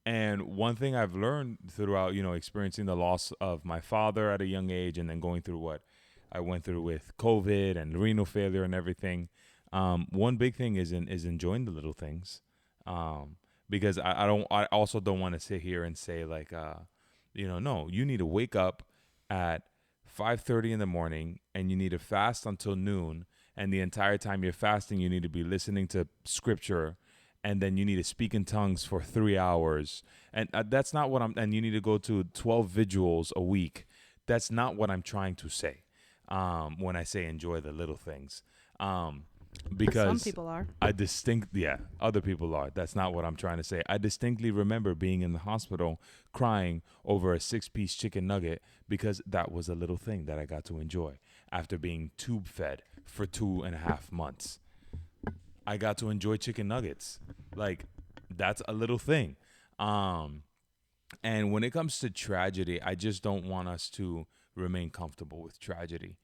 And one thing I've learned throughout, experiencing the loss of my father at a young age and then going through what I went through with COVID and renal failure and everything. One big thing is enjoying the little things. Because I also don't want to sit here and say like, no, you need to wake up at 5:30 in the morning and you need to fast until noon. And the entire time you're fasting, you need to be listening to scripture. And then you need to speak in tongues for 3 hours. And that's not what and you need to go to 12 vigils a week. That's not what I'm trying to say when I say enjoy the little things. Because some people are. Other people are. That's not what I'm trying to say. I distinctly remember being in the hospital crying over a 6-piece chicken nugget because that was a little thing that I got to enjoy after being tube fed for 2.5 months. I got to enjoy chicken nuggets. Like, that's a little thing. And when it comes to tragedy, I just don't want us to remain comfortable with tragedy,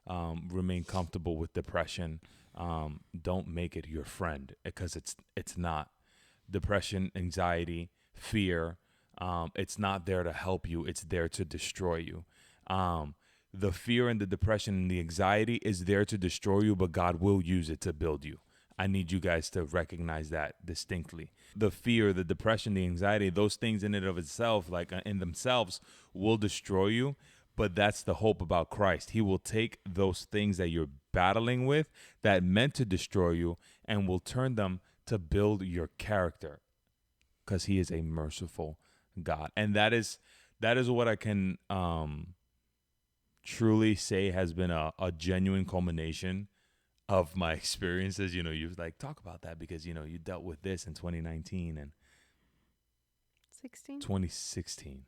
remain comfortable with depression. Don't make it your friend because it's not. Depression, anxiety, fear, it's not there to help you. It's there to destroy you. The fear and the depression and the anxiety is there to destroy you, but God will use it to build you. I need you guys to recognize that distinctly. The fear, the depression, the anxiety, those things in and of itself, like in themselves, will destroy you. But that's the hope about Christ. He will take those things that you're battling with that meant to destroy you and will turn them to build your character because he is a merciful God. And that is what I can truly say has been a genuine culmination of my experiences. You know, you like talk about that because, you know, you dealt with this in 2019 and 16. 2016.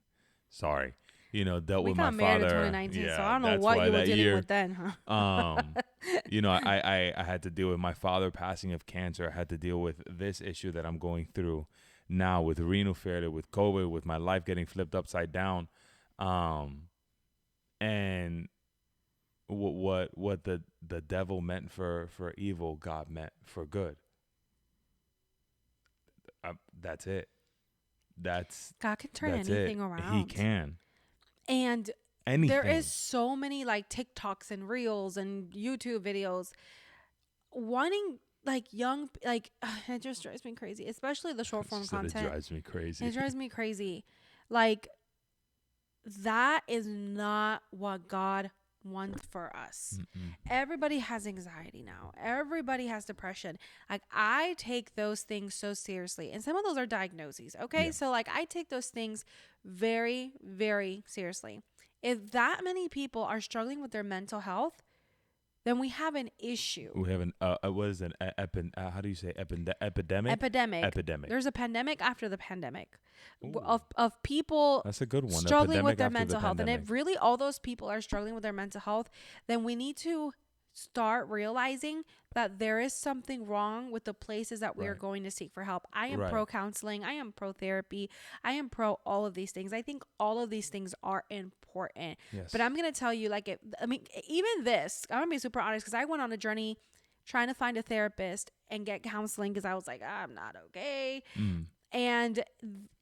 Sorry. You know, dealt We with my got married in father. 2019, so Yeah, I don't know that's what why you were that dealing year. with then, huh? You know, I had to deal with my father passing of cancer. I had to deal with this issue that I'm going through now with renal failure, with COVID, with my life getting flipped upside down. And what the devil meant for evil, God meant for good. That's it. God can turn That's it. anything He around. can. And there is Anything. so many like TikToks and reels and YouTube videos wanting like young like it just drives me crazy, especially the short She form said it content. drives me crazy. It drives me crazy. Like that is not what God wants for us. Mm-mm. Everybody has anxiety now. Everybody has depression. Like I take those things so seriously. And some of those are diagnoses. Okay. Yeah. So like I take those things very, very seriously. If that many people are struggling with their mental health, then we have an issue. We have an what is an how do you say epidemic? Epidemic. There's a pandemic after the pandemic Ooh, of people that's a good one. struggling with Epidemic their after the mental health. And pandemic. if really all those people are struggling with their mental health, then we need to start realizing that there is something wrong with the places that we are Right. going to seek for help. I am Right. pro counseling. I am pro therapy. I am pro all of these things. I think all of these things are important. Yes. But I'm going to tell you, like, even this, I'm going to be super honest because I went on a journey trying to find a therapist and get counseling because I was like, I'm not okay. And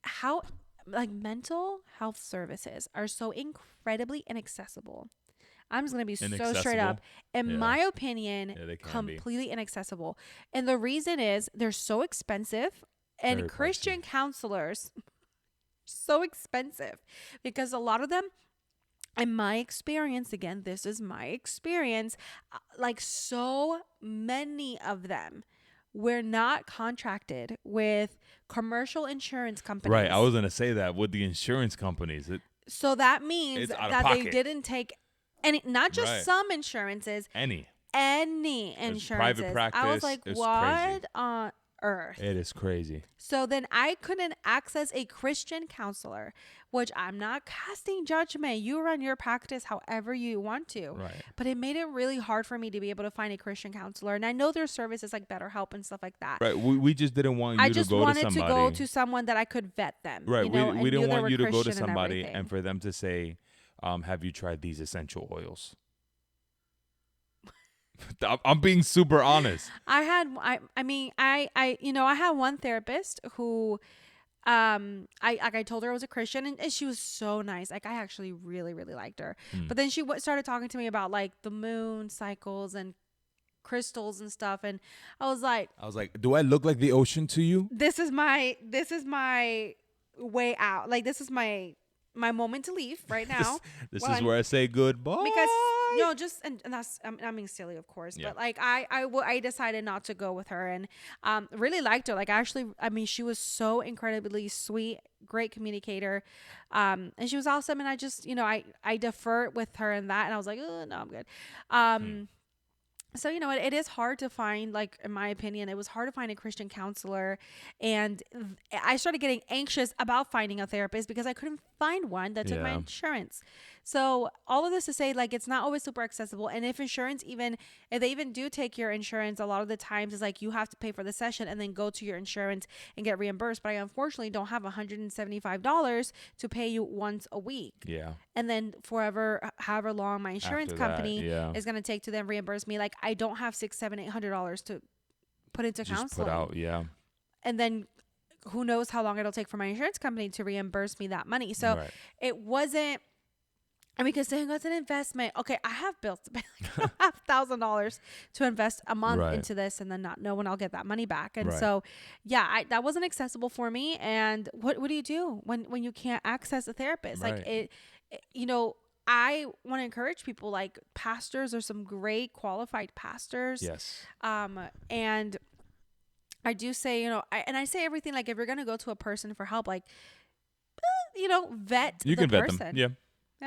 how, like, mental health services are so incredibly inaccessible. I'm just going to be so straight up. In my opinion, they can completely inaccessible. And the reason is they're so expensive. And Very Christian pricey. counselors, so expensive because a lot of them, in my experience, again, this is my experience, like so many of them were not contracted with commercial insurance companies. Right. I was going to say that with the insurance companies. So that means It's out of that they pocket. didn't take any, not just Right. some insurances, Any insurances. private practice. I was like, It's what crazy. on earth? It is crazy. So then I couldn't access a Christian counselor, which I'm not casting judgment. You run your practice however you want to. Right. But it made it really hard for me to be able to find a Christian counselor. And I know there's services like BetterHelp and stuff like that. Right. We just didn't want you I to just go to wanted somebody. to go to someone that I could vet them. Right. You know, We didn't want you to go to Christian somebody and and for them to say, have you tried these essential oils? I'm being super honest. I had one therapist who I told her I was a Christian and she was so nice. Like I actually really, really liked her. But then she started talking to me about like the moon cycles and crystals and stuff. And I was like, do I look like the ocean to you? this is my way out. Like this is my moment to leave right now. This is where I say goodbye. Because just and that's I'm being silly, of course, but like I decided not to go with her and really liked her. Like she was so incredibly sweet, great communicator, and she was awesome. And I just I defer with her in that, and I was like, oh no, I'm good. So, it is hard to find, like, in my opinion, it was hard to find a Christian counselor. And I started getting anxious about finding a therapist because I couldn't find one that took my insurance. So all of this to say, like, it's not always super accessible. And if they even do take your insurance, a lot of the times it's like you have to pay for the session and then go to your insurance and get reimbursed. But I unfortunately don't have $175 to pay you once a week. Yeah. And then however long my insurance company is going to take to then reimburse me. Like I don't have $600-$800 to put into counseling. Just put out, yeah. And then who knows how long it'll take for my insurance company to reimburse me that money. So it wasn't, because saying it's an investment. Okay, I have bills to pay like $1,000 to invest a month into this and then not know when I'll get that money back. And so, that wasn't accessible for me. And what do you do when you can't access a therapist? Like I want to encourage people, like pastors are some great qualified pastors. Yes. And I do say, I say everything, like if you're going to go to a person for help, like, vet you the can vet person. them. Yeah.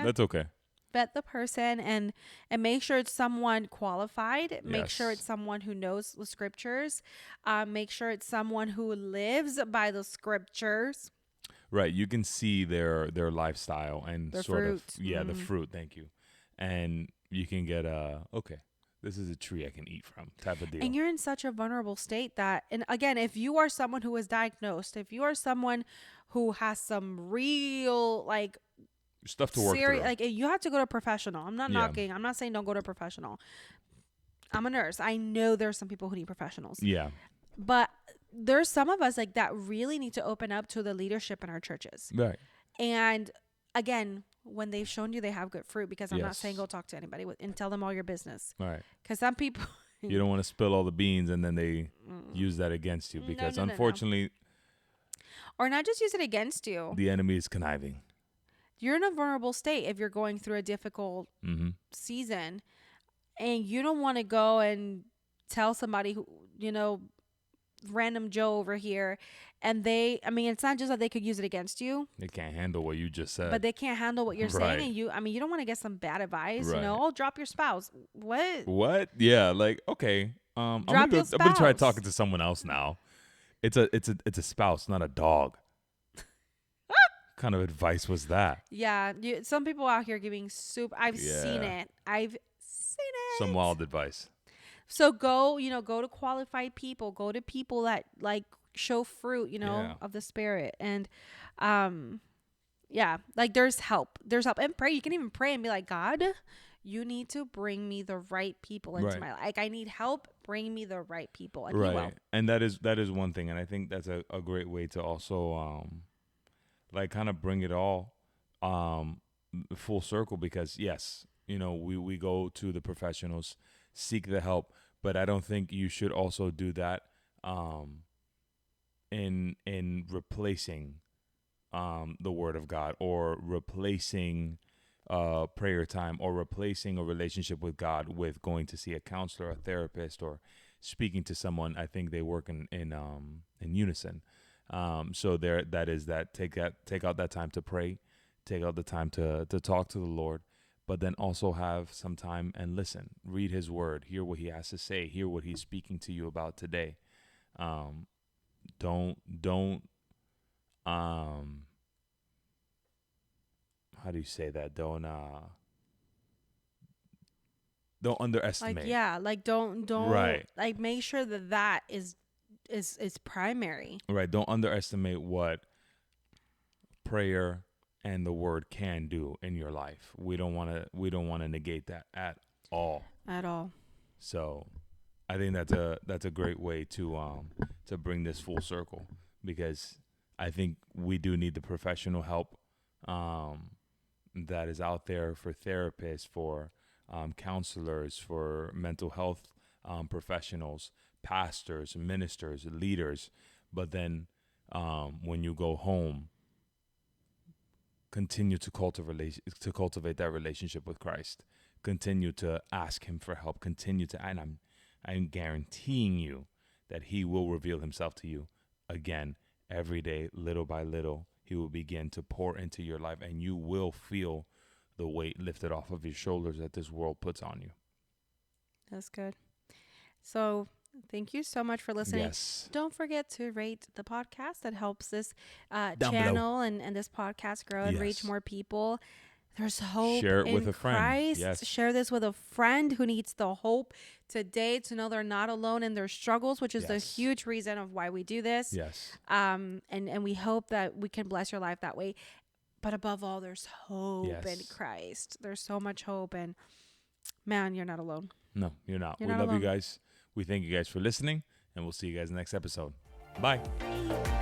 That's okay. vet the person and make sure it's someone qualified. Make sure Yes. it's someone who knows the scriptures. Make sure it's someone who lives by the scriptures. Right. You can see their lifestyle and Their sort of, fruit. yeah, the fruit. Thank you. And you can get okay, this is a tree I can eat from type of deal. And you're in such a vulnerable state that, and again, if you are someone who is diagnosed, if you are someone who has some real like Stuff to work serious, through. like you have to go to a professional. I'm not Yeah. knocking. I'm not saying don't go to a professional. I'm a nurse. I know there's some people who need professionals. Yeah. But there's some of us like that really need to open up to the leadership in our churches. Right. And again, when they've shown you they have good fruit, because I'm not saying Yes. go talk to anybody and tell them all your business. All right. Because some people, You don't want to spill all the beans and then they use that against you, because no. unfortunately Or not just use it against you. the enemy is conniving. You're in a vulnerable state if you're going through a difficult season, and you don't want to go and tell somebody who, random Joe over here, and it's not just that they could use it against you. They can't handle what you just said. But they can't handle what you're saying, Right. and you don't want to get some bad advice. Right. Oh, drop your spouse. What? Yeah, like, okay. I'm Drop your gonna try spouse. talking to someone else now. It's a spouse, not a dog. Kind of advice was that? Yeah, some people out here giving soup. I've Yeah. seen it. Some wild advice. So go to qualified people. Go to people that like show fruit, Yeah. of the spirit. And yeah, like there's help. There's help. And pray. You can even pray and be like, God, you need to bring me the right people into Right. my life. Like I need help. Bring me the right people. And He will. Right. And that is one thing, and I think that's a great way to also like kind of bring it all full circle, because yes, we go to the professionals, seek the help, but I don't think you should also do that in replacing the word of God, or replacing prayer time, or replacing a relationship with God with going to see a counselor, a therapist, or speaking to someone. I think they work in unison. So take out that time to pray, take out the time to talk to the Lord, but then also have some time and listen, read His word, hear what He has to say, hear what He's speaking to you about today. Don't how do you say that? Don't underestimate. Like don't Right. like make sure that is primary. Right. Don't underestimate what prayer and the word can do in your life. We don't want to negate that at all. At all. So I think that's a great way to bring this full circle, because I think we do need the professional help that is out there, for therapists, for counselors, for mental health professionals, pastors, ministers, leaders. But then when you go home, continue to cultivate that relationship with Christ. Continue to ask Him for help. Continue to, and I'm guaranteeing you that He will reveal Himself to you again every day, little by little. He will begin to pour into your life, and you will feel the weight lifted off of your shoulders that this world puts on you. That's good. So thank you so much for listening. Yes. Don't forget to rate the podcast. That helps this Down channel and this podcast grow and reach Yes. more people. There's hope Share it in with a friend. Christ. Yes. Share this with a friend who needs the hope today to know they're not alone in their struggles, which is the Yes. huge reason of why we do this. Yes. And we hope that we can bless your life that way. But above all, there's hope in Yes. Christ. There's so much hope, and man, you're not alone. No, you're not. You're We not love alone. you guys. We thank you guys for listening, and we'll see you guys next episode. Bye. Bye.